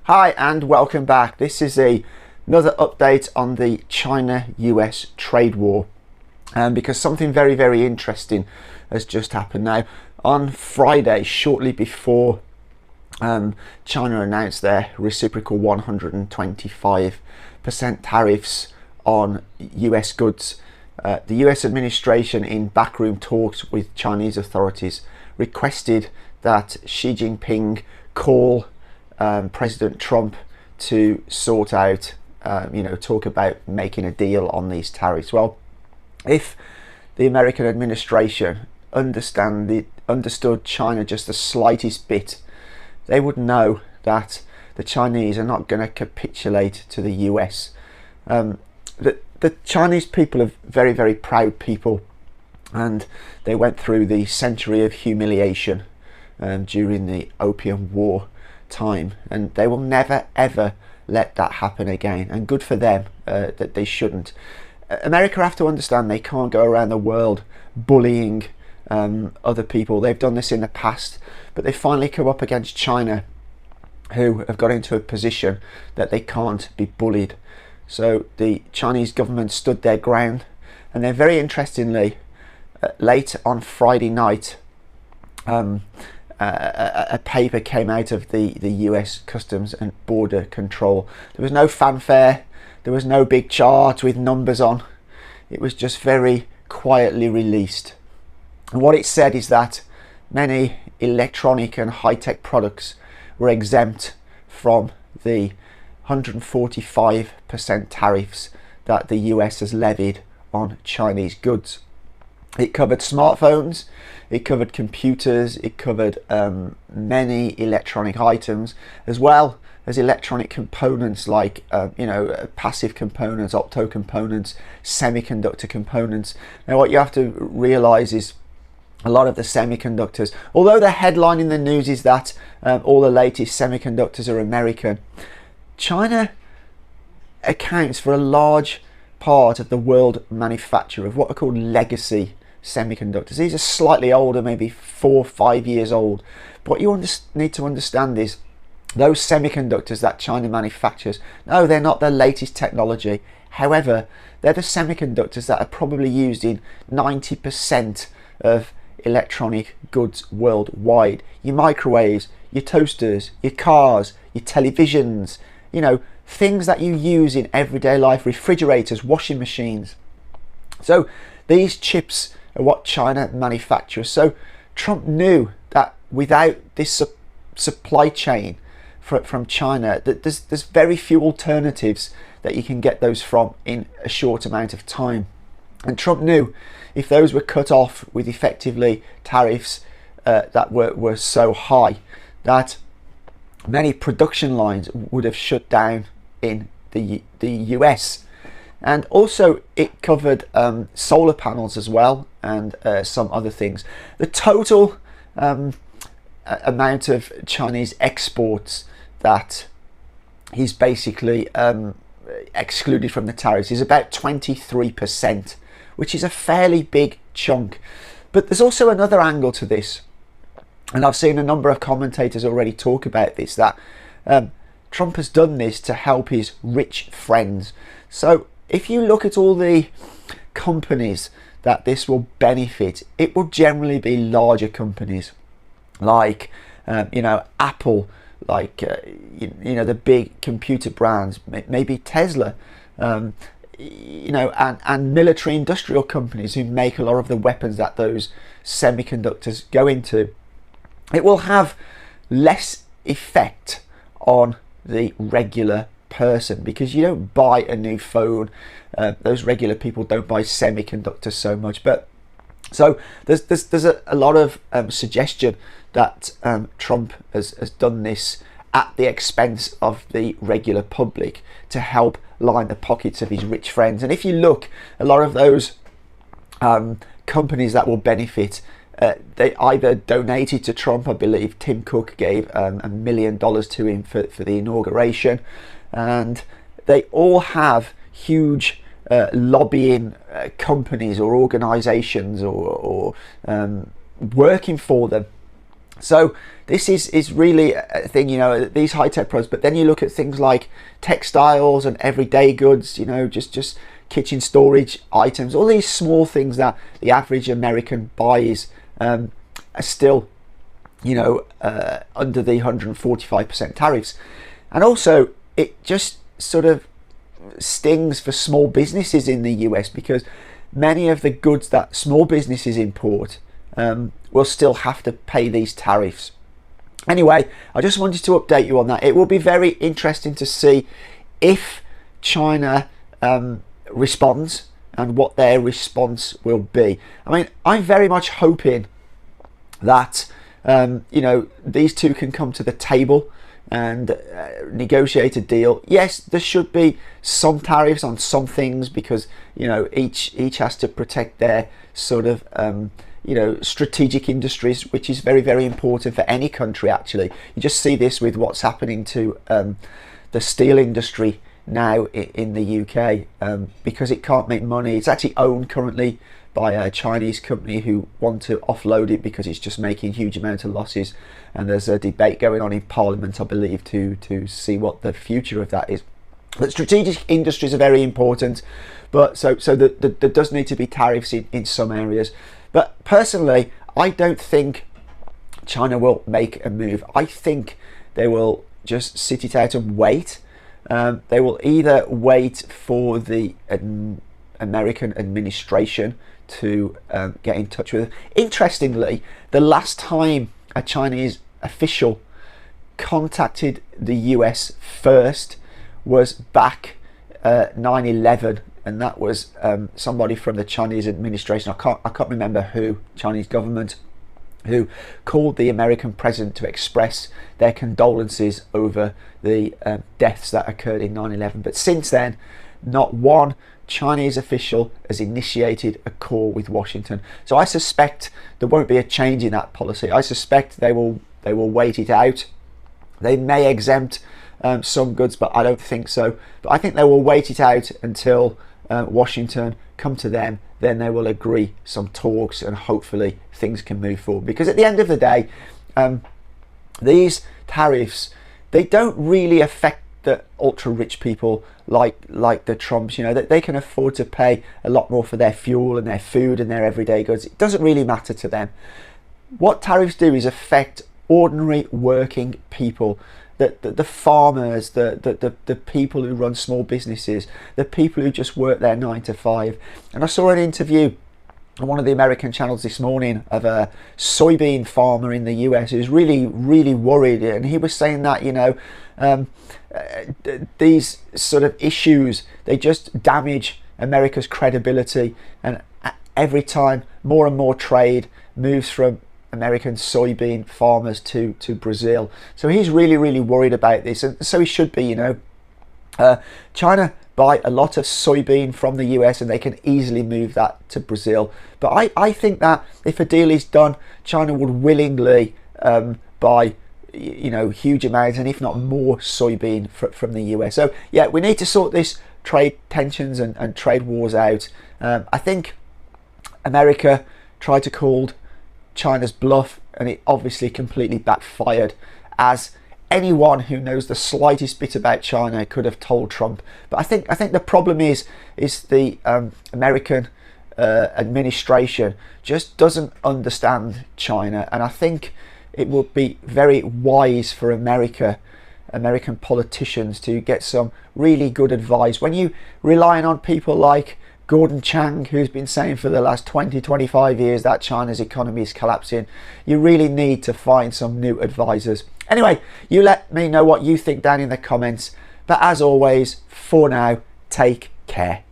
Hi and welcome back. This is another update on the China-US trade war, because something very interesting has just happened. Now, on Friday, shortly before China announced their reciprocal 125% tariffs on US goods, the US administration, in backroom talks with Chinese authorities, requested that Xi Jinping call President Trump to sort out, talk about making a deal on these tariffs. Well, if the American administration understood China just the slightest bit, they would know that the Chinese are not going to capitulate to the US. The Chinese people are very proud people, and they went through the century of humiliation during the Opium War time, and they will never ever let that happen again, and good for them that they shouldn't. America have to understand they can't go around the world bullying other people. They've done this in the past, but they finally come up against China, who have got into a position that they can't be bullied. So the Chinese government stood their ground, and then very interestingly, late on Friday night, a paper came out of the US Customs and Border Control. There was no fanfare, there was no big chart with numbers on. It was just very quietly released. And what it said is that many electronic and high-tech products were exempt from the 145% tariffs that the US has levied on Chinese goods. It covered smartphones, it covered computers, it covered many electronic items, as well as electronic components like passive components, opto components, semiconductor components. Now, what you have to realize is a lot of the semiconductors, although the headline in the news is that all the latest semiconductors are American, China accounts for a large part of the world manufacture of what are called legacy semiconductors. These are slightly older, maybe 4 or 5 years old. But what you need to understand is those semiconductors that China manufactures, no, they're not the latest technology. However, they're the semiconductors that are probably used in 90% of electronic goods worldwide. Your microwaves, your toasters, your cars, your televisions, things that you use in everyday life, refrigerators, washing machines. So these chips are what China manufactures. So Trump knew that without this supply chain from China, that there's very few alternatives that you can get those from in a short amount of time. And Trump knew if those were cut off with effectively tariffs that were so high, that many production lines would have shut down in the US. And also it covered solar panels as well, and some other things. The total amount of Chinese exports that he's basically excluded from the tariffs is about 23%, which is a fairly big chunk. But there's also another angle to this, and I've seen a number of commentators already talk about this, that Trump has done this to help his rich friends. So if you look at all the companies that this will benefit, it will generally be larger companies like Apple, like the big computer brands, maybe Tesla, and military industrial companies who make a lot of the weapons that those semiconductors go into. It will have less effect on the regular person, because you don't buy a new phone. Those regular people don't buy semiconductors so much. But so there's a lot of suggestion that Trump has done this at the expense of the regular public to help line the pockets of his rich friends. And if you look, a lot of those companies that will benefit, they either donated to Trump. I believe Tim Cook gave $1 million to him for the inauguration, and they all have huge lobbying companies or organizations or working for them. So this is really a thing, you know, these high-tech products. But then you look at things like textiles and everyday goods, you know, just kitchen storage items, all these small things that the average American buys are still, you know, under the 145% tariffs. And also it just sort of stings for small businesses in the US, because many of the goods that small businesses import will still have to pay these tariffs. Anyway, I just wanted to update you on that. It will be very interesting to see if China responds and what their response will be. I mean, I'm very much hoping that you know, these two can come to the table and negotiate a deal. Yes, there should be some tariffs on some things, because, you know, each has to protect their sort of you know, strategic industries, which is very, very important for any country. Actually, you just see this with what's happening to the steel industry now in the UK, because it can't make money. It's actually owned currently by a Chinese company who want to offload it because it's just making huge amounts of losses. And there's a debate going on in Parliament, I believe, to see what the future of that is. But strategic industries are very important, but so there does need to be tariffs in some areas. But personally, I don't think China will make a move. I think they will just sit it out and wait. They will either wait for the American administration to get in touch with them. Interestingly, the last time a Chinese official contacted the US first was back 9/11, and that was somebody from the Chinese administration. I can't remember who, Chinese government, who called the American president to express their condolences over the deaths that occurred in 9/11. But since then, not one Chinese official has initiated a call with Washington. So I suspect there won't be a change in that policy. I suspect they will wait it out. They may exempt some goods, but I don't think so. But I think they will wait it out until Washington come to them. Then they will agree some talks, and hopefully things can move forward. Because at the end of the day, these tariffs, they don't really affect the ultra rich people like the Trumps. You know, that they can afford to pay a lot more for their fuel and their food and their everyday goods. It doesn't really matter to them. What tariffs do is affect ordinary working people, the farmers, the people who run small businesses, the people who just work their 9 to 5. And I saw an interview on one of the American channels this morning of a soybean farmer in the US who's really, really worried. And he was saying that, you know, these sort of issues, they just damage America's credibility. And every time more and more trade moves from American soybean farmers to Brazil. So he's really, really worried about this, and so he should be. You know, China buy a lot of soybean from the US, and they can easily move that to Brazil. But I think that if a deal is done, China would willingly buy, you know, huge amounts, and if not more, soybean from the US. So yeah, we need to sort this trade tensions and trade wars out. I think America tried to call China's bluff, and it obviously completely backfired, as anyone who knows the slightest bit about China could have told Trump. But I think the problem is the American administration just doesn't understand China, and I think it would be very wise for American politicians to get some really good advice. When you relying on people like Gordon Chang, who's been saying for the last 20-25 years that China's economy is collapsing, you really need to find some new advisors. Anyway, you let me know what you think down in the comments. But as always, for now, take care.